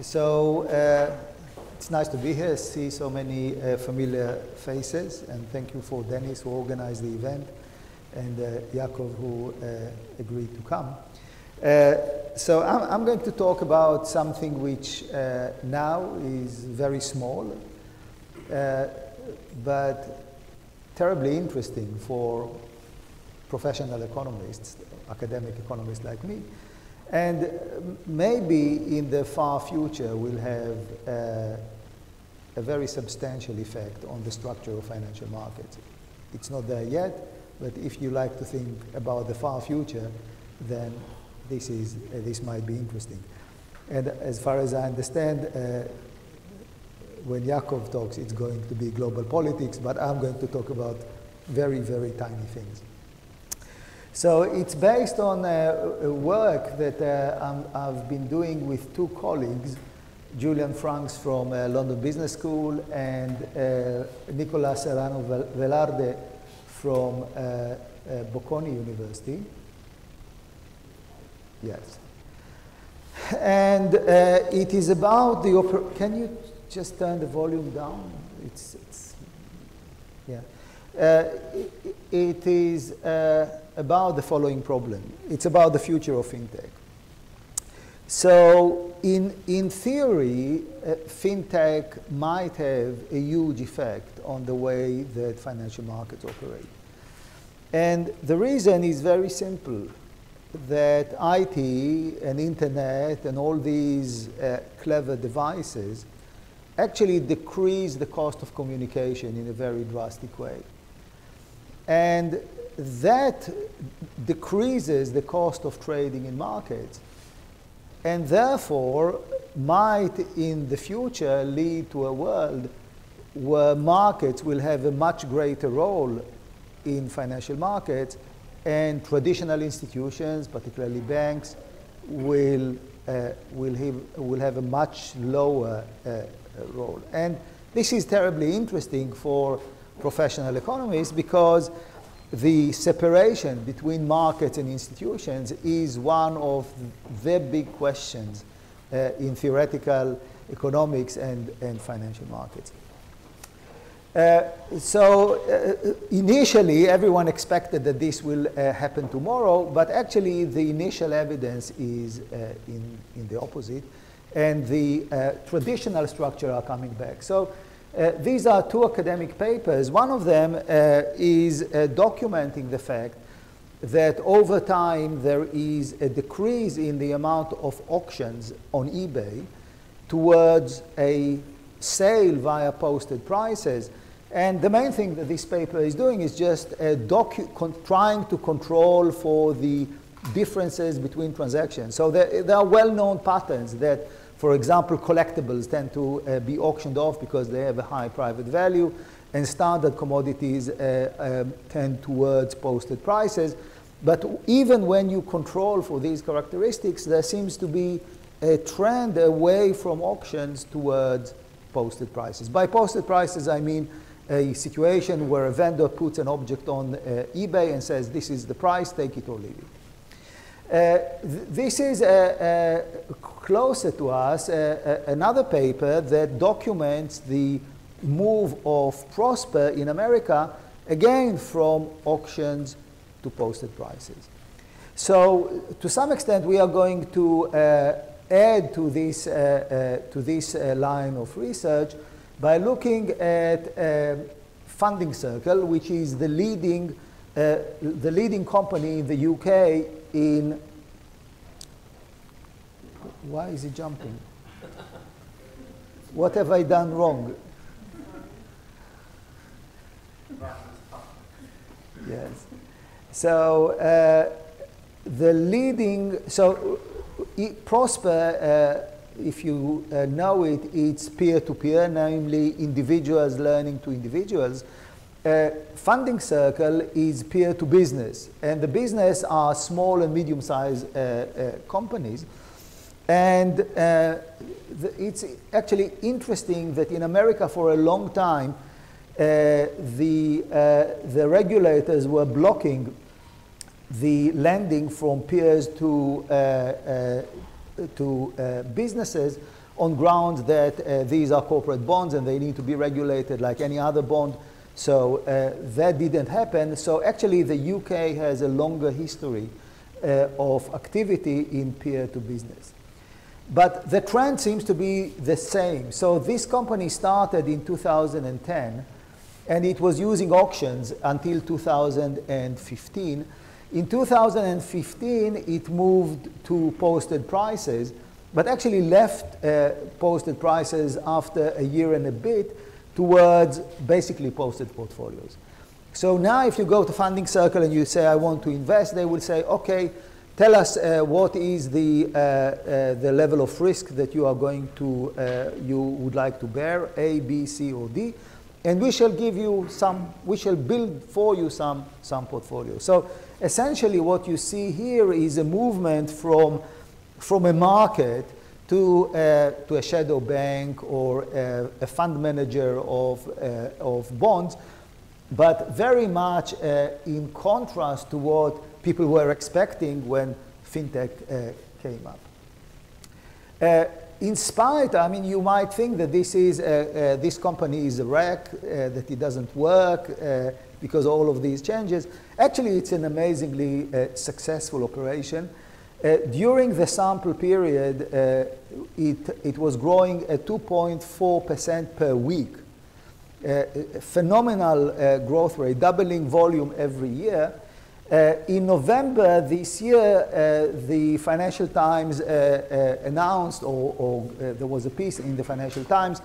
So it's nice to be here, see so many familiar faces, and thank you for Dennis who organized the event, and Yakov who agreed to come. So I'm going to talk about something which now is very small, but terribly interesting for professional economists, academic economists like me. And maybe in the far future will have a very substantial effect on the structure of financial markets. It's not there yet, but if you like to think about the far future, then this might be interesting. And as far as I understand, when Yakov talks, it's going to be global politics, but I'm going to talk about very, very tiny things. So it's based on work that I've been doing with two colleagues, Julian Franks from London Business School and Nicolas Serrano Velarde from Bocconi University. Yes. And it is about the can you just turn the volume down? Yeah. It is about the following problem. It's about the future of fintech. So in theory, fintech might have a huge effect on the way that financial markets operate. And the reason is very simple, that IT and internet and all these clever devices actually decrease the cost of communication in a very drastic way. And that decreases the cost of trading in markets, and therefore might in the future lead to a world where markets will have a much greater role in financial markets, and traditional institutions, particularly banks, will have a much lower role. And this is terribly interesting for professional economists because the separation between markets and institutions is one of the big questions in theoretical economics and financial markets. Initially, everyone expected that this will happen tomorrow, but actually the initial evidence is in the opposite, and the traditional structure are coming back. So these are two academic papers. One of them is documenting the fact that over time there is a decrease in the amount of auctions on eBay towards a sale via posted prices. And the main thing that this paper is doing is just trying to control for the differences between transactions. So there are well-known patterns that, for example, collectibles tend to be auctioned off because they have a high private value, and standard commodities tend towards posted prices. But even when you control for these characteristics, there seems to be a trend away from auctions towards posted prices. By posted prices, I mean a situation where a vendor puts an object on eBay and says, this is the price, take it or leave it. This is closer to us, another paper that documents the move of Prosper in America, again from auctions to posted prices. So to some extent, we are going to add to this line of research by looking at Funding Circle, which is the leading company in the UK in, why is it jumping? What have I done wrong? Yes. So Prosper, if you know it, it's peer-to-peer, namely individuals learning to individuals. Funding Circle is peer-to-business, and the business are small and medium-sized companies. And it's actually interesting that in America for a long time, the regulators were blocking the lending from peers to businesses on grounds that these are corporate bonds and they need to be regulated like any other bond. So that didn't happen. So actually the UK has a longer history of activity in peer-to-business. But the trend seems to be the same. So this company started in 2010, and it was using auctions until 2015. In 2015, it moved to posted prices, but actually left posted prices after a year and a bit towards basically posted portfolios. So now if you go to Funding Circle and you say, I want to invest, they will say, okay, tell us what is the level of risk that you are going to, you would like to bear, A, B, C, or D, and we shall give you some, we shall build for you some portfolio. So essentially what you see here is a movement from a market to a shadow bank or a fund manager of bonds, but very much in contrast to what people were expecting when fintech came up. In spite, I mean, you might think that this company is a wreck, that it doesn't work because of all of these changes. Actually, it's an amazingly successful operation. During the sample period, it was growing at 2.4% per week. Phenomenal growth rate, doubling volume every year. In November this year, the Financial Times announced, or there was a piece in the Financial Times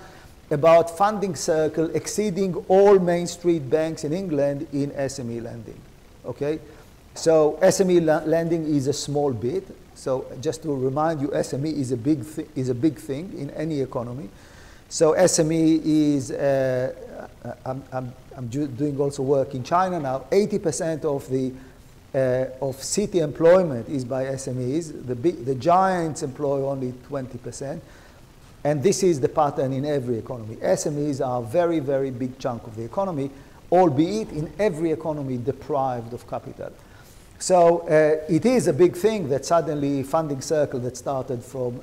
about Funding Circle exceeding all Main Street banks in England in SME lending. Okay, so SME lending is a small bit. So just to remind you, SME is a big thing in any economy. So SME is, I'm doing also work in China now. 80% of city employment is by SMEs. The giants employ only 20%. And this is the pattern in every economy. SMEs are a very, very big chunk of the economy, albeit in every economy deprived of capital. So it is a big thing that suddenly Funding Circle that started from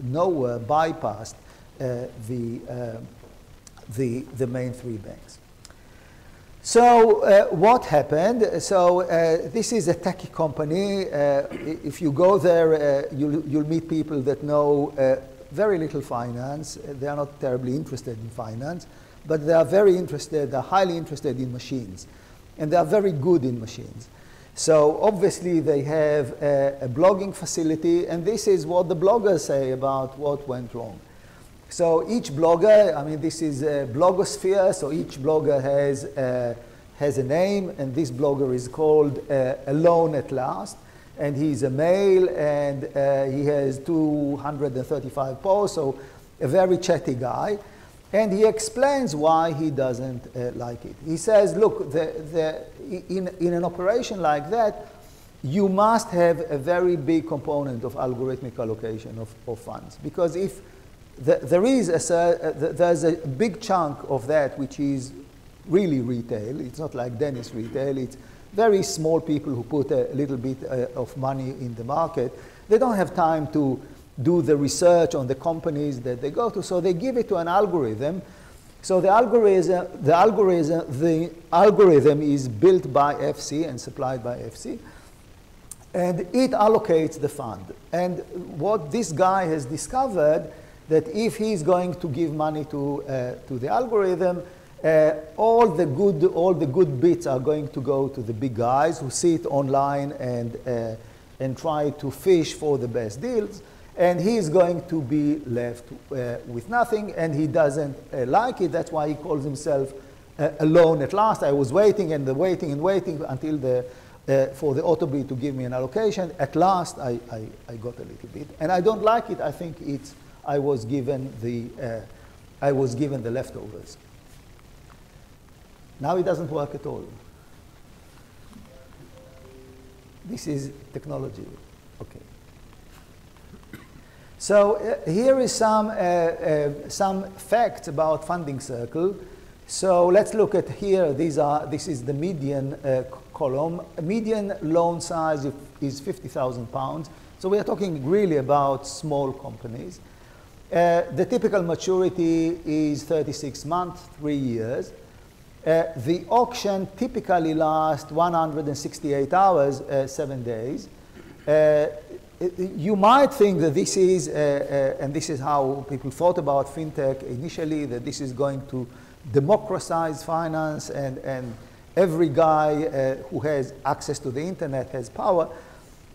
nowhere bypassed the main three banks. So what happened? So this is a techie company. If you go there, you'll meet people that know very little finance. They are not terribly interested in finance, but they are very interested, they're highly interested in machines. And they are very good in machines. So obviously they have a blogging facility, and this is what the bloggers say about what went wrong. So each blogger, I mean, this is a blogosphere, so each blogger has a name, and this blogger is called Alone at Last, and he's a male, and he has 235 posts, so a very chatty guy. And he explains why he doesn't like it. He says, look, in an operation like that, you must have a very big component of algorithmic allocation of funds. Because if there's a big chunk of that which is really retail. It's not like Dennis retail. It's very small people who put a little bit of money in the market. They don't have time to do the research on the companies that they go to, so they give it to an algorithm. So the algorithm is built by FC and supplied by FC, and it allocates the fund. And what this guy has discovered, that if he's going to give money to the algorithm, all the good bits are going to go to the big guys who sit online and try to fish for the best deals. And he's going to be left with nothing, and he doesn't like it. That's why he calls himself Alone at Last. I was waiting and waiting until for the Autobee to give me an allocation. At last, I got a little bit, and I don't like it. I think I was given the leftovers. Now it doesn't work at all. This is technology. Okay. So here is some facts about Funding Circle. So let's look at here. This is the median column. Median loan size is £50,000. So we are talking really about small companies. The typical maturity is 36 months, 3 years. The auction typically lasts 168 hours, 7 days. You might think that this is, and this is how people thought about fintech initially, that this is going to democratize finance and every guy who has access to the internet has power.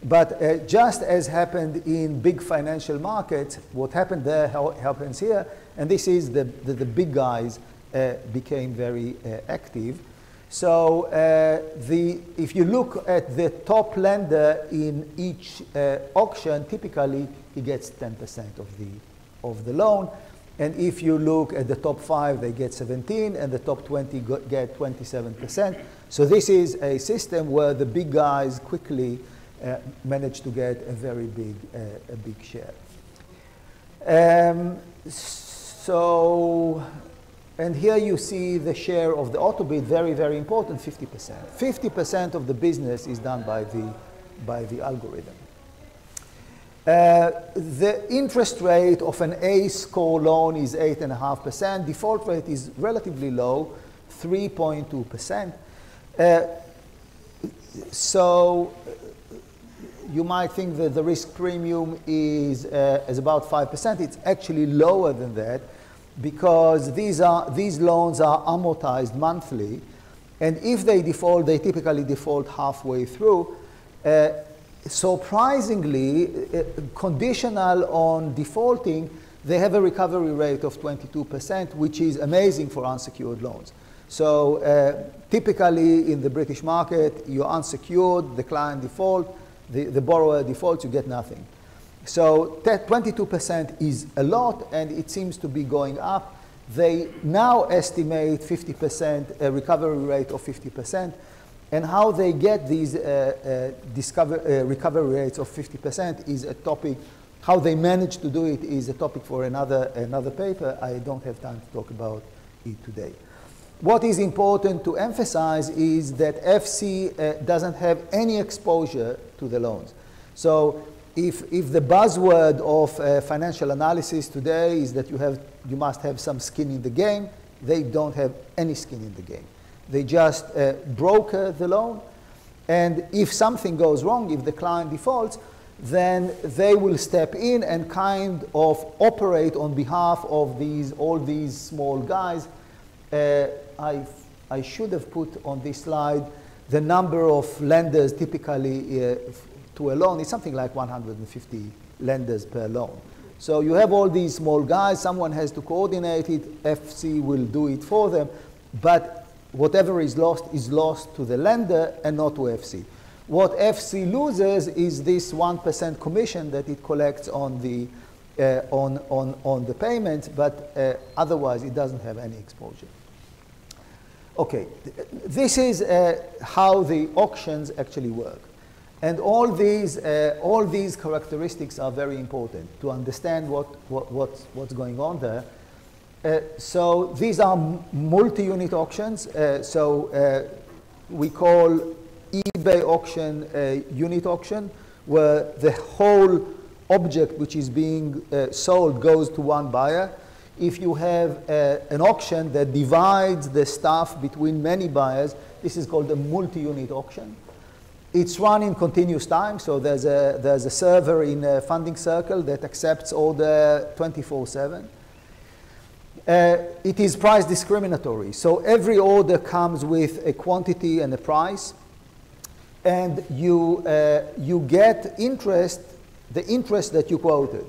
But just as happened in big financial markets, what happened there happens here. And this is the big guys became very active. So if you look at the top lender in each auction, typically he gets 10% of the loan. And if you look at the top 5, they get 17, and the top 20 get 27%. So this is a system where the big guys quickly manage to get a very big share. And here you see the share of the auto bid, very, very important, 50%. 50% of the business is done by the algorithm. The interest rate of an A-score loan is 8.5%. Default rate is relatively low, 3.2%. So you might think that the risk premium is about 5%. It's actually lower than that, because these loans are amortized monthly, and if they default, they typically default halfway through. Surprisingly, conditional on defaulting, they have a recovery rate of 22%, which is amazing for unsecured loans. So typically in the British market, you're unsecured, the client defaults, the borrower defaults, you get nothing. So that 22% is a lot, and it seems to be going up. They now estimate 50%, a recovery rate of 50%. And how they get these recovery rates of 50% is a topic. How they manage to do it is a topic for another paper. I don't have time to talk about it today. What is important to emphasize is that FC doesn't have any exposure to the loans. So if the buzzword of financial analysis today is that you must have some skin in the game, they don't have any skin in the game. They just broker the loan, and if something goes wrong, if the client defaults, then they will step in and kind of operate on behalf of all these small guys. I should have put on this slide the number of lenders typically to a loan. It's something like 150 lenders per loan. So you have all these small guys. Someone has to coordinate it. FC will do it for them. But whatever is lost to the lender and not to FC. What FC loses is this 1% commission that it collects on the payment, but otherwise it doesn't have any exposure. Okay, this is how the auctions actually work. And all these characteristics are very important to understand what's going on there. So these are multi-unit auctions. We call eBay auction a unit auction, where the whole object which is being sold goes to one buyer. If you have an auction that divides the stuff between many buyers, this is called a multi-unit auction. It's run in continuous time, so there's a server in a funding circle that accepts order 24/7. It is price discriminatory, so every order comes with a quantity and a price, and you get the interest that you quoted.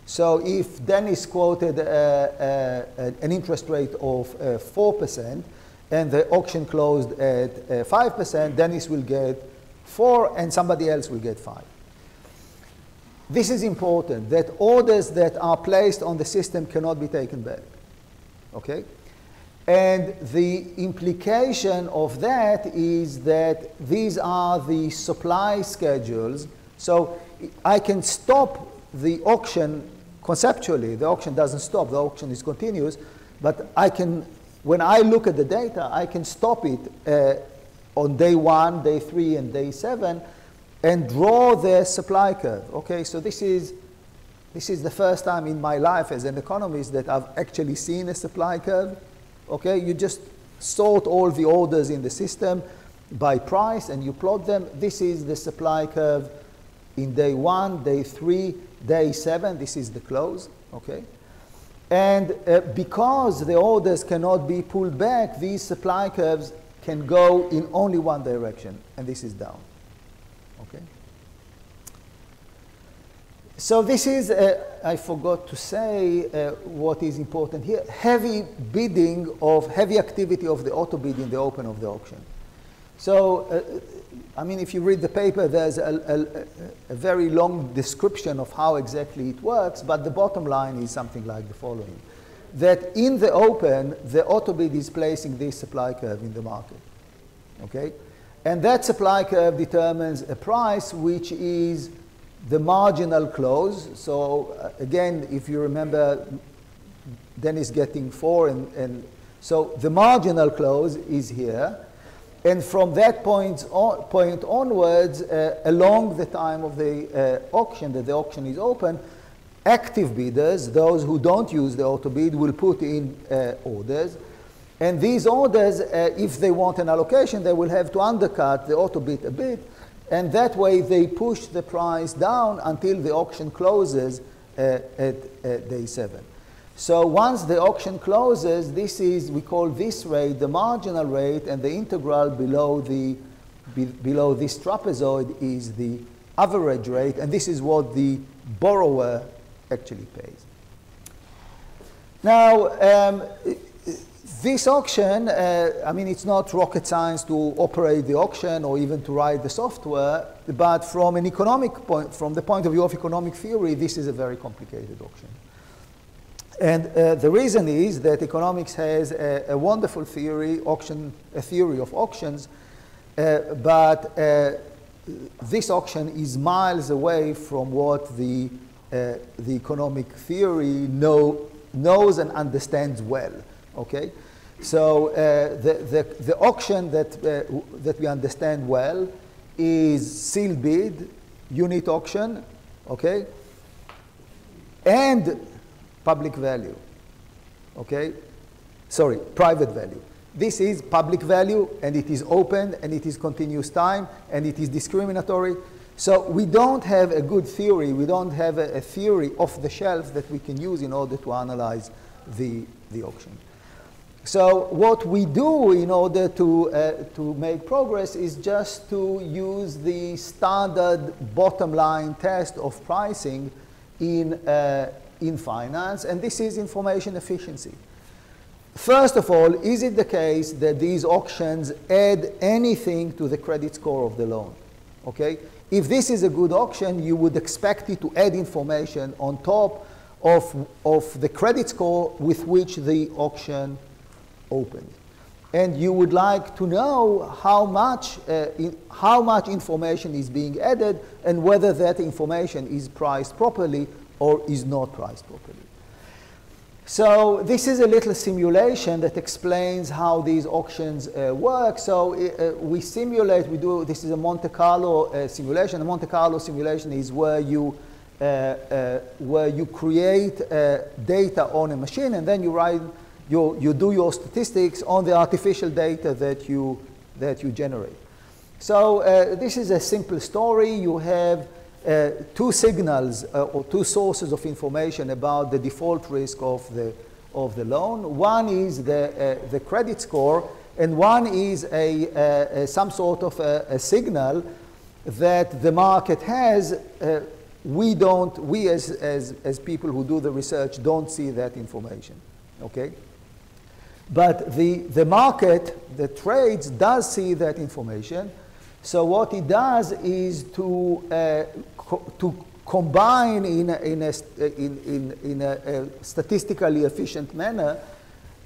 So if Dennis quoted an interest rate of 4%, and the auction closed at 5%, Dennis will get 4, and somebody else will get 5. This is important, that orders that are placed on the system cannot be taken back. Okay? And the implication of that is that these are the supply schedules. So I can stop the auction conceptually. The auction doesn't stop. The auction is continuous. But I can, when I look at the data, I can stop it on day 1, day 3, and day 7, and draw the supply curve. Okay, so this is This is the first time in my life as an economist that I've actually seen a supply curve. Okay, you just sort all the orders in the system by price and you plot them. This is the supply curve in day 1, day 3, day 7. This is the close. Okay, and because the orders cannot be pulled back, these supply curves can go in only one direction, and this is down. Okay. So this is, I forgot to say what is important here, heavy activity of the auto bid in the open of the auction. So, I mean, if you read the paper, there's a very long description of how exactly it works, but the bottom line is something like the following. That in the open, the auto bid is placing this supply curve in the market. Okay? And that supply curve determines a price which is the marginal close. So again, if you remember, Dennis getting 4, and so the marginal close is here. And from that point onwards, along the time of the auction, that the auction is open, active bidders, those who don't use the auto bid, will put in orders. And these orders, if they want an allocation, they will have to undercut the auto bid a bit. And that way, they push the price down until the auction closes at day 7. So once the auction closes, this is, we call this rate the marginal rate, and the integral below this trapezoid is the average rate, and this is what the borrower actually pays. Now, this auction, I mean, it's not rocket science to operate the auction or even to write the software, but from an economic point, from the point of view of economic theory, this is a very complicated auction. And the reason is that economics has a wonderful theory, a theory of auctions, but this auction is miles away from what the economic theory knows and understands well. Okay, so the auction that we understand well is sealed bid, unit auction, okay, and public value, okay? Sorry, private value. This is public value, and it is open, and it is continuous time, and it is discriminatory. So we don't have a good theory. We don't have a theory off the shelf that we can use in order to analyze the auction. So what we do in order to make progress is just to use the standard bottom line test of pricing in finance, and this is information efficiency. First of all, is it the case that these auctions add anything to the credit score of the loan? Okay? If this is a good auction, you would expect it to add information on top of the credit score with which the auction opened. And you would like to know how much information is being added and whether that information is priced properly or is not priced properly. So this is a little simulation that explains how these auctions work. So we simulate, this is a Monte Carlo simulation. A Monte Carlo simulation is where you create data on a machine, and then you do your statistics on the artificial data that you generate. So this is a simple story. You have two signals or two sources of information about the default risk of the loan. One is the credit score, and one is some sort of a signal that the market has. We as people who do the research don't see that information. Okay, but the market, the trades, does see that information. So what it does is to combine in a statistically efficient manner,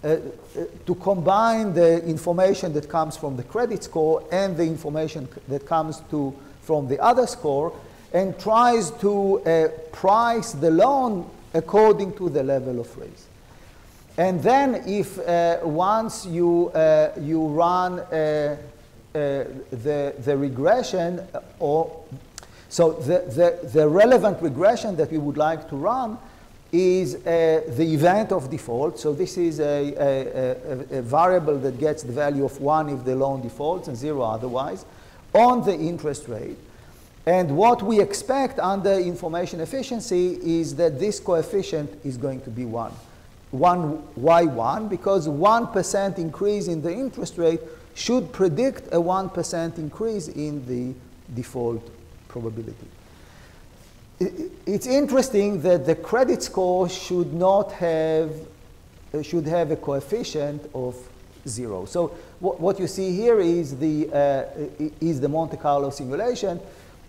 to combine the information that comes from the credit score and the information that comes from the other score, and tries to price the loan according to the level of risk. And then if once you run the regression, So the relevant regression that we would like to run is the event of default. So this is a variable that gets the value of 1 if the loan defaults and 0 otherwise on the interest rate. And what we expect under information efficiency is that this coefficient is going to be 1. Why 1? Because 1% increase in the interest rate should predict a 1% increase in the default probability. It's interesting that the credit score should have a coefficient of 0. So what you see here is the Monte Carlo simulation.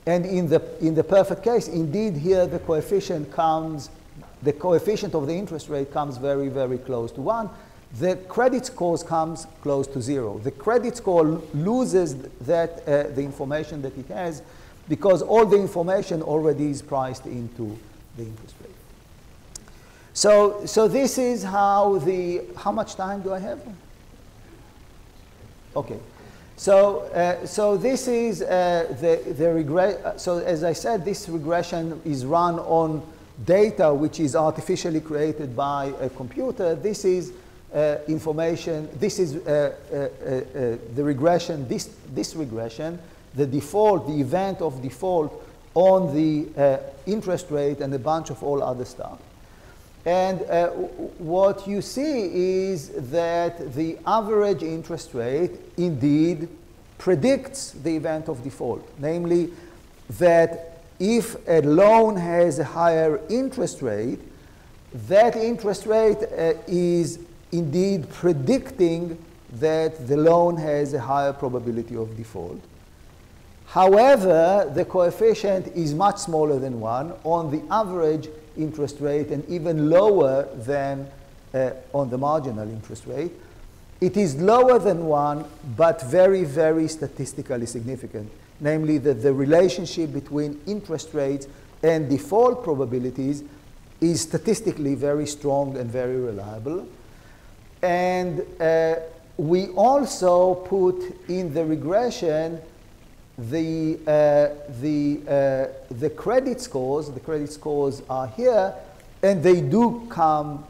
And in the perfect case, indeed, here the coefficient of the interest rate comes very, very close to 1. The credit score comes close to 0. The credit score loses the information that it has because all the information already is priced into the interest rate. So this is how much time do I have? Okay. So this is the regression. So as I said, this regression is run on data which is artificially created by a computer. This is information. This is the regression. This regression, the default, the event of default on the interest rate and a bunch of all other stuff. And what you see is that the average interest rate indeed predicts the event of default, namely that if a loan has a higher interest rate, that interest rate is indeed predicting that the loan has a higher probability of default. However, the coefficient is much smaller than 1 on the average interest rate and even lower than on the marginal interest rate. It is lower than 1, but very, very statistically significant, namely that the relationship between interest rates and default probabilities is statistically very strong and very reliable. And we also put in the regression the credit scores. The credit scores are here, and they do come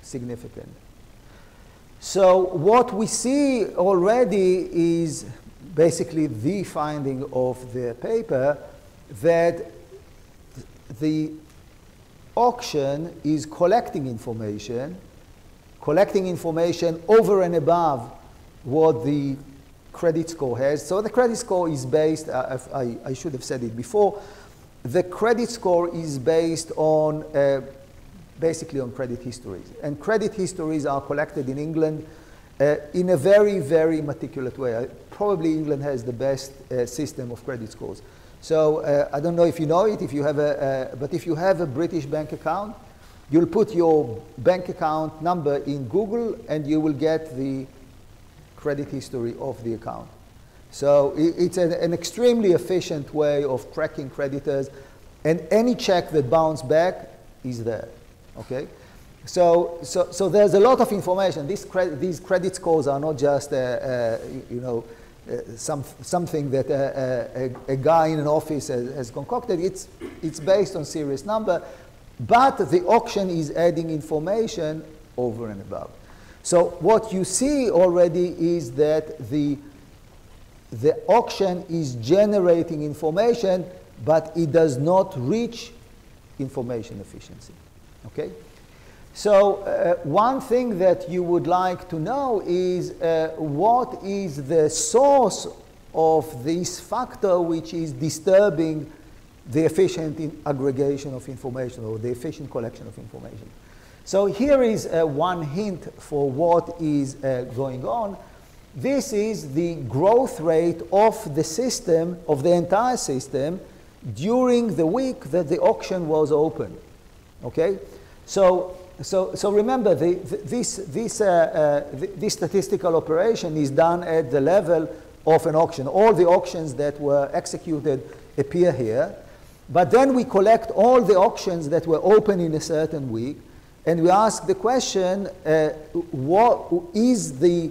significant. So what we see already is basically the finding of the paper that the auction is collecting information over and above what the credit score has. So the credit score is based, I should have said it before, the credit score is based on basically on credit histories. And credit histories are collected in England in a very, very meticulous way. Probably England has the best system of credit scores. So I don't know if you know it, but if you have a British bank account, you'll put your bank account number in Google and you will get the credit history of the account. So it's an extremely efficient way of tracking creditors, and any check that bounced back is there. Okay, so there's a lot of information. These credit scores are not just something that a guy in an office has concocted. It's based on serious number, but the auction is adding information over and above. So what you see already is that the auction is generating information, but it does not reach information efficiency. Okay? So one thing that you would like to know is what is the source of this factor which is disturbing the efficient aggregation of information or the efficient collection of information. So here is one hint for what is going on. This is the growth rate of the system, of the entire system, during the week that the auction was open. Okay? So remember, this statistical operation is done at the level of an auction. All the auctions that were executed appear here. But then we collect all the auctions that were open in a certain week, and we ask the question, what is the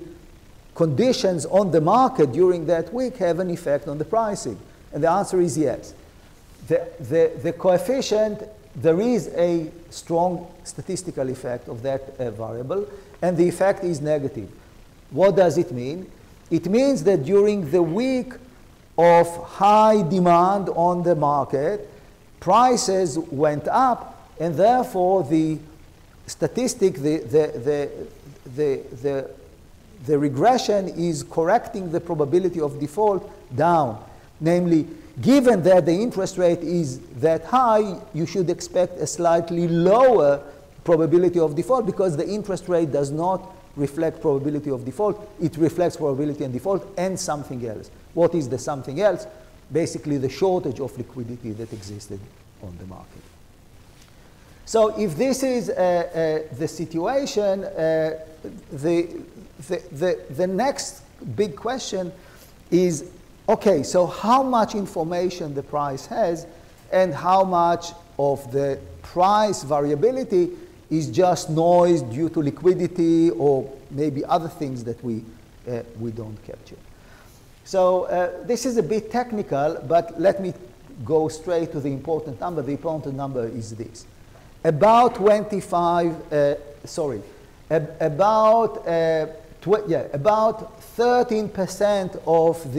conditions on the market during that week have an effect on the pricing? And the answer is yes. The coefficient, there is a strong statistical effect of that variable, and the effect is negative. What does it mean? It means that during the week of high demand on the market, prices went up, and therefore the statistic, the regression is correcting the probability of default down. Namely, given that the interest rate is that high, you should expect a slightly lower probability of default because the interest rate does not reflect probability of default. It reflects probability and default and something else. What is the something else? Basically, the shortage of liquidity that existed on the market. So if this is the situation, the next big question is, okay, so how much information the price has and how much of the price variability is just noise due to liquidity or maybe other things that we don't capture. So this is a bit technical, but let me go straight to the important number. The important number is this. About 13% of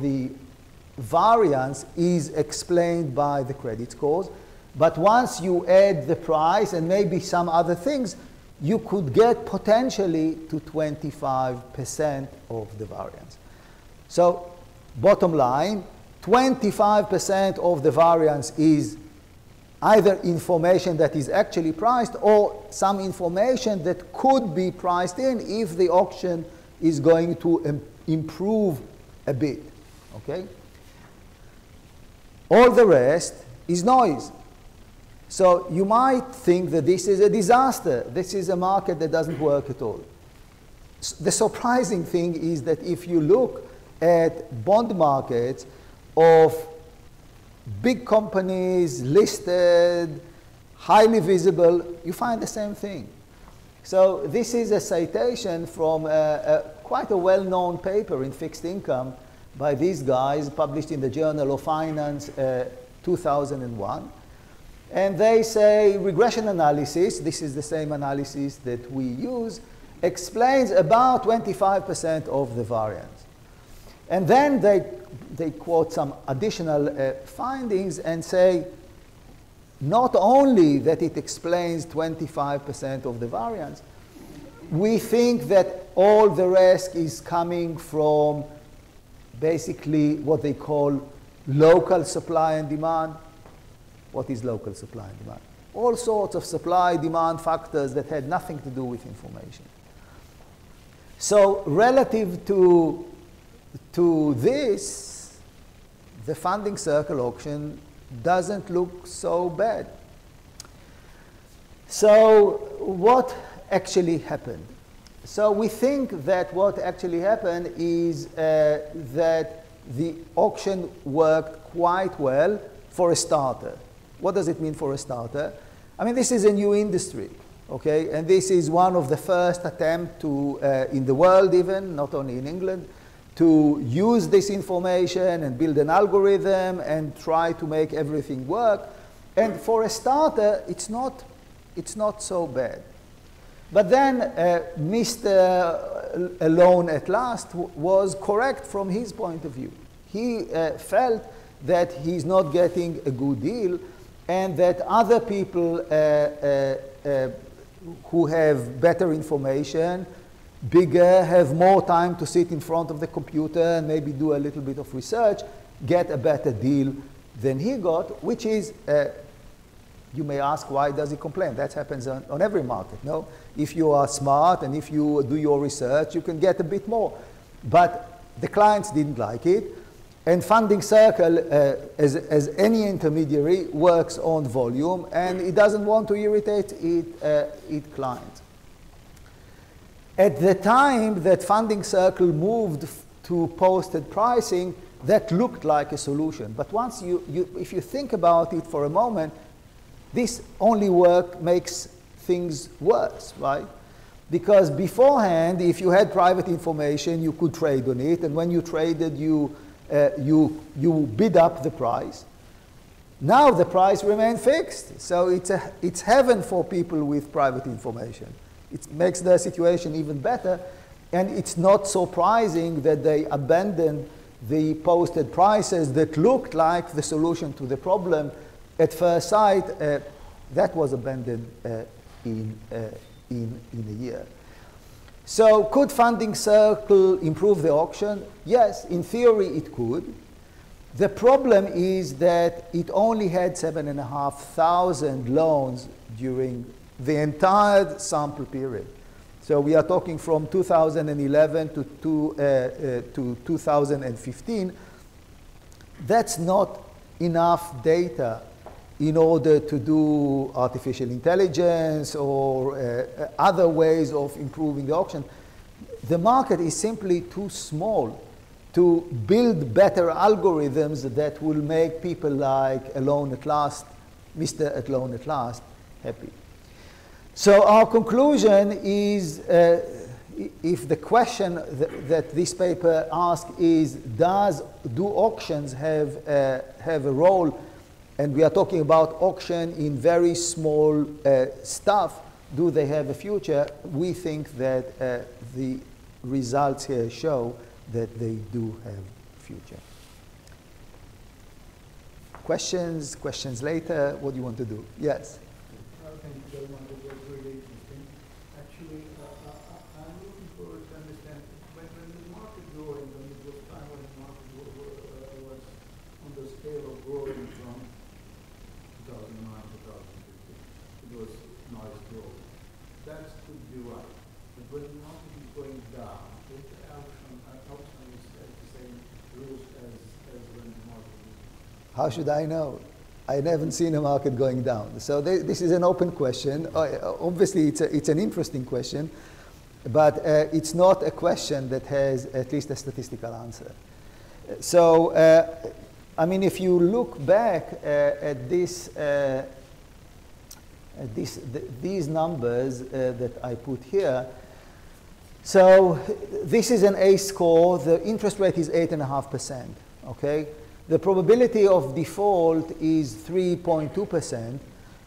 the variance is explained by the credit scores. But once you add the price and maybe some other things, you could get potentially to 25% of the variance. So bottom line, 25% of the variance is either information that is actually priced or some information that could be priced in if the auction is going to improve a bit. Okay? All the rest is noise. So you might think that this is a disaster. This is a market that doesn't work at all. The surprising thing is that if you look at bond markets of big companies, listed, highly visible, you find the same thing. So this is a citation from quite a well-known paper in fixed income by these guys, published in the Journal of Finance 2001. And they say regression analysis, this is the same analysis that we use, explains about 25% of the variance. And then they quote some additional findings and say not only that it explains 25% of the variance, we think that all the rest is coming from basically what they call local supply and demand. What is local supply and demand? All sorts of supply-demand factors that had nothing to do with information. So relative to this, the funding circle auction doesn't look so bad. So what actually happened? So we think that what actually happened is that the auction worked quite well for a starter. What does it mean for a starter? I mean, this is a new industry, okay? And this is one of the first attempts to, in the world even, not only in England, to use this information and build an algorithm and try to make everything work. And for a starter, it's not so bad. But then Mr. Alone at Last was correct from his point of view. He felt that he's not getting a good deal and that other people who have better information, bigger, have more time to sit in front of the computer and maybe do a little bit of research, get a better deal than he got, which is, you may ask, why does he complain? That happens on every market, no? If you are smart and if you do your research, you can get a bit more. But the clients didn't like it. And funding circle, as any intermediary, works on volume, and it doesn't want to irritate its clients. At the time that funding circle moved to posted pricing, that looked like a solution. But once if you think about it for a moment, this only makes things worse, right? Because beforehand, if you had private information, you could trade on it, and when you traded, you you bid up the price. Now the price remains fixed. So it's heaven for people with private information. It makes the situation even better. And it's not surprising that they abandon the posted prices that looked like the solution to the problem at first sight. That was abandoned in a year. So could funding circle improve the auction? Yes, in theory it could. The problem is that it only had 7,500 loans during the entire sample period. So we are talking from 2011 to 2015. That's not enough data in order to do artificial intelligence or other ways of improving the auction. The market is simply too small to build better algorithms that will make people like Alone at Last, Mr. Alone at Last, happy. So our conclusion is, if the question that this paper asks is, do auctions have a role? And we are talking about auction in very small stuff. Do they have a future? We think that the results here show that they do have a future. Questions? Questions later? What do you want to do? Yes? Thank you very much. It was really interesting. Actually, I'm looking forward to understand when the market growing, when it was time when the market was on the scale of growing from 2009 to 2015, it was nice growth. That could be right. But when the market is going down, if the auction is at the same rules as when the market is. How should I know? I haven't seen a market going down. So this is an open question. Obviously, it's an interesting question, but it's not a question that has at least a statistical answer. So, I mean, if you look back at these numbers that I put here, so this is an A score. The interest rate is 8.5%, okay? The probability of default is 3.2%,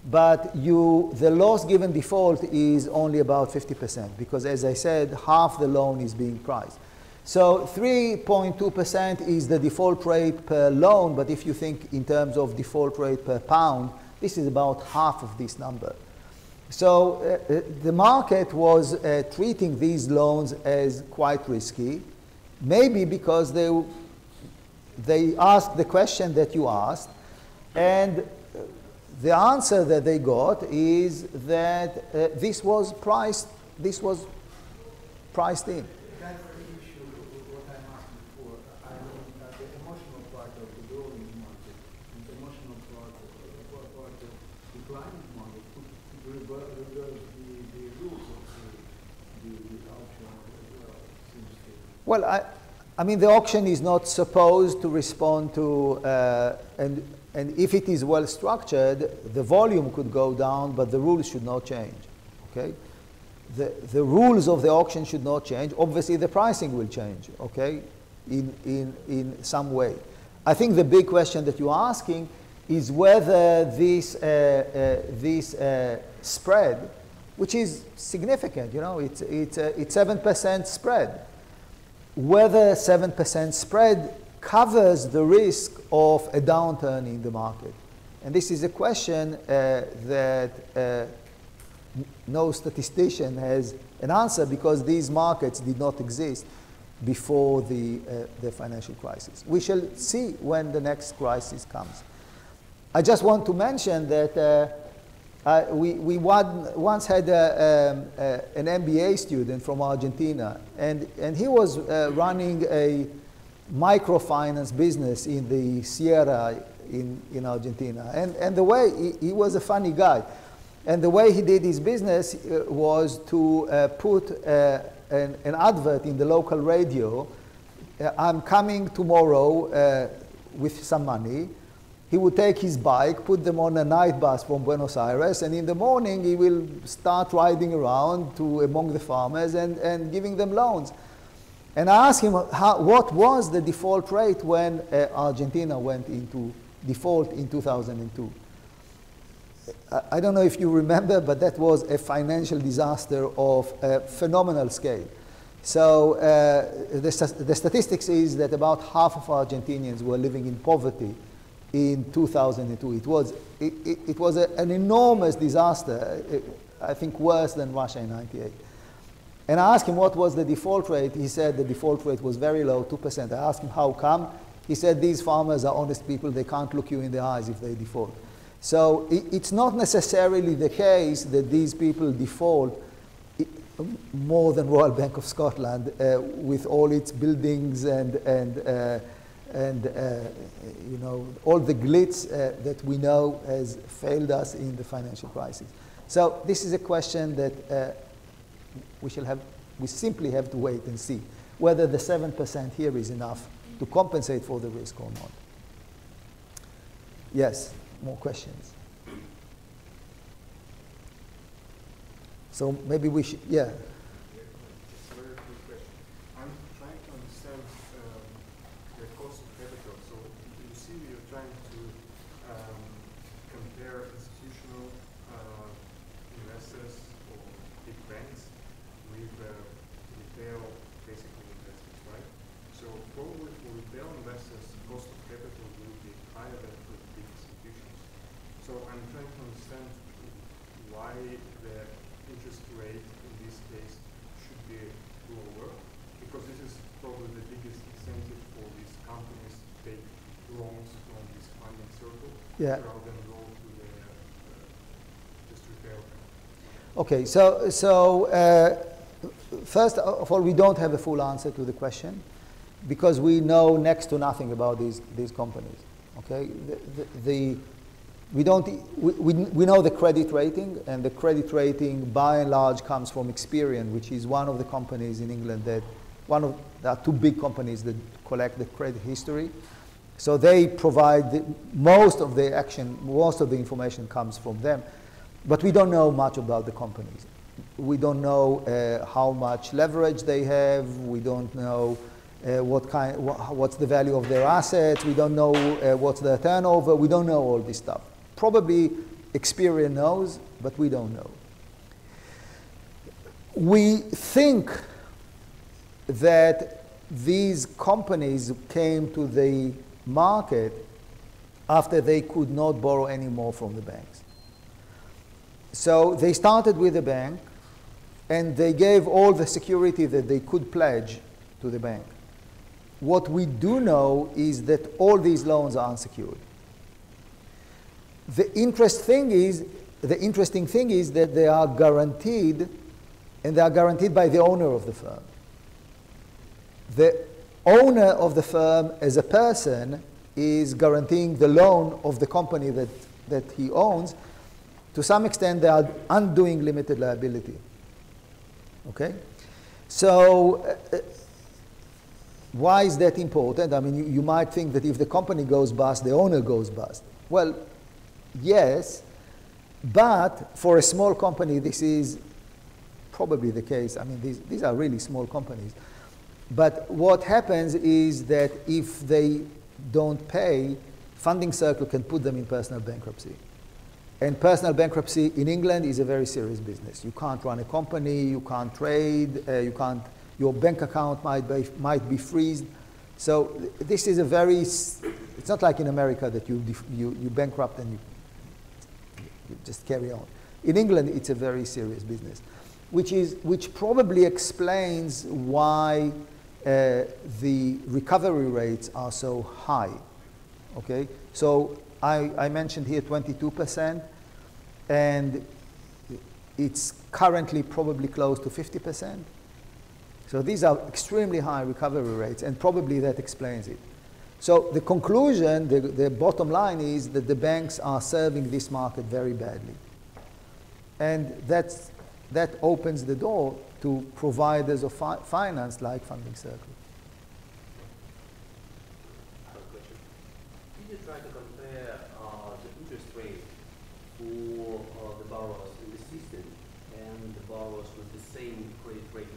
but the loss given default is only about 50%, because as I said, half the loan is being priced. So 3.2% is the default rate per loan, but if you think in terms of default rate per pound, this is about half of this number. So the market was treating these loans as quite risky, maybe because they asked the question that you asked, and the answer that they got is that this was priced in. That's the issue what I'm asking for. I mean, the emotional part of the growing market and the emotional part of the declining market could reverse the rules of the auction as well, seems to. Well, I mean, the auction is not supposed to respond to, and if it is well structured, the volume could go down, but the rules should not change, okay? The rules of the auction should not change. Obviously, the pricing will change, okay, in some way. I think the big question that you're asking is whether this spread, which is significant, you know, it's 7% spread, whether 7% spread covers the risk of a downturn in the market. And this is a question that no statistician has an answer, because these markets did not exist before the financial crisis. We shall see when the next crisis comes. I just want to mention that we once had an MBA student from Argentina, and he was running a microfinance business in the Sierra in Argentina. And the way, he was a funny guy. And the way he did his business was to put an advert in the local radio. I'm coming tomorrow with some money. He would take his bike, put them on a night bus from Buenos Aires, and in the morning he will start riding around among the farmers and giving them loans. And I asked him what was the default rate when Argentina went into default in 2002. I don't know if you remember, but that was a financial disaster of a phenomenal scale. So the statistics is that about half of Argentinians were living in poverty in 2002. It was an enormous disaster, I think worse than Russia in '98. And I asked him what was the default rate. He said the default rate was very low, 2%. I asked him how come. He said these farmers are honest people. They can't look you in the eyes if they default. So it's not necessarily the case that these people default more than Royal Bank of Scotland with all its buildings and you know, all the glitz that we know has failed us in the financial crisis. So this is a question that we simply have to wait and see whether the 7% here is enough to compensate for the risk or not. Yes, more questions. So maybe we should, yeah. It's a very quick question. I'm trying to understand the cost of capital. So you see you're trying to compare institutional investors or big banks with retail, basically investors, right? So probably for retail investors, the cost of capital will be higher than for the big institutions. So I'm trying to understand why the interest rate in this case should be lower, because this is probably the biggest incentive for these companies to take loans from this funding circle rather than go to the just retail. Okay, so first of all, we don't have a full answer to the question because we know next to nothing about these companies. Okay, we know the credit rating, and the credit rating by and large comes from Experian, which is one of the companies in England there are two big companies that collect the credit history. So they provide most of the information comes from them. But we don't know much about the companies. We don't know how much leverage they have. We don't know what's the value of their assets. We don't know what's their turnover. We don't know all this stuff. Probably Experian knows, but we don't know. We think that these companies came to the market after they could not borrow any more from the banks. So they started with the bank, and they gave all the security that they could pledge to the bank. What we do know is that all these loans are unsecured. The interesting thing is that they are guaranteed, and they are guaranteed by the owner of the firm. The owner of the firm as a person is guaranteeing the loan of the company that he owns. To some extent, they are undoing limited liability. Okay? So why is that important? I mean, you might think that if the company goes bust, the owner goes bust. Well, yes, but for a small company, this is probably the case. I mean, these are really small companies. But what happens is that if they don't pay, Funding Circle can put them in personal bankruptcy. And personal bankruptcy in England is a very serious business. You can't run a company, you can't trade, your bank account might be freezed. So this is it's not like in America that you bankrupt and you just carry on. In England, it's a very serious business, which probably explains why the recovery rates are so high. Okay, so I mentioned here 22%, and it's currently probably close to 50%. So these are extremely high recovery rates, and probably that explains it. So the conclusion, the bottom line is that the banks are serving this market very badly. And that opens the door to providers of finance like Funding Circle. Did you try to compare the interest rate for the borrowers in the system and the borrowers with the same credit rating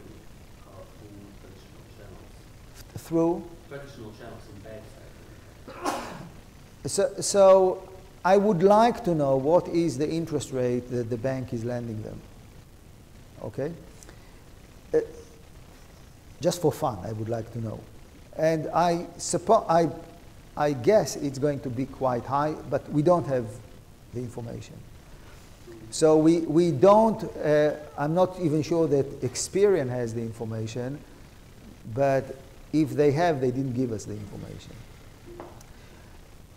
through traditional channels? through. Traditional channels in banks. So I would like to know what is the interest rate that the bank is lending them. Okay? Just for fun, I would like to know. And I guess it's going to be quite high, but we don't have the information. So we don't, I'm not even sure that Experian has the information, but if they have, they didn't give us the information.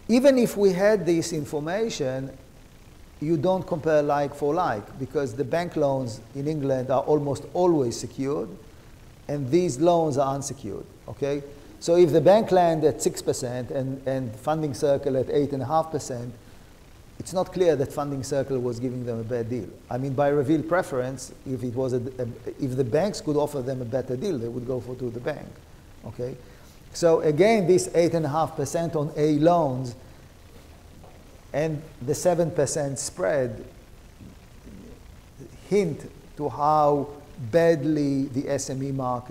Even if we had this information, you don't compare like for like, because the bank loans in England are almost always secured, and these loans are unsecured, okay? So if the bank lend at 6% and Funding Circle at 8.5%, it's not clear that Funding Circle was giving them a bad deal. I mean, by revealed preference, if it was if the banks could offer them a better deal, they would go to the bank, okay? So again, this 8.5% on A loans and the 7% spread hint to how badly the SME market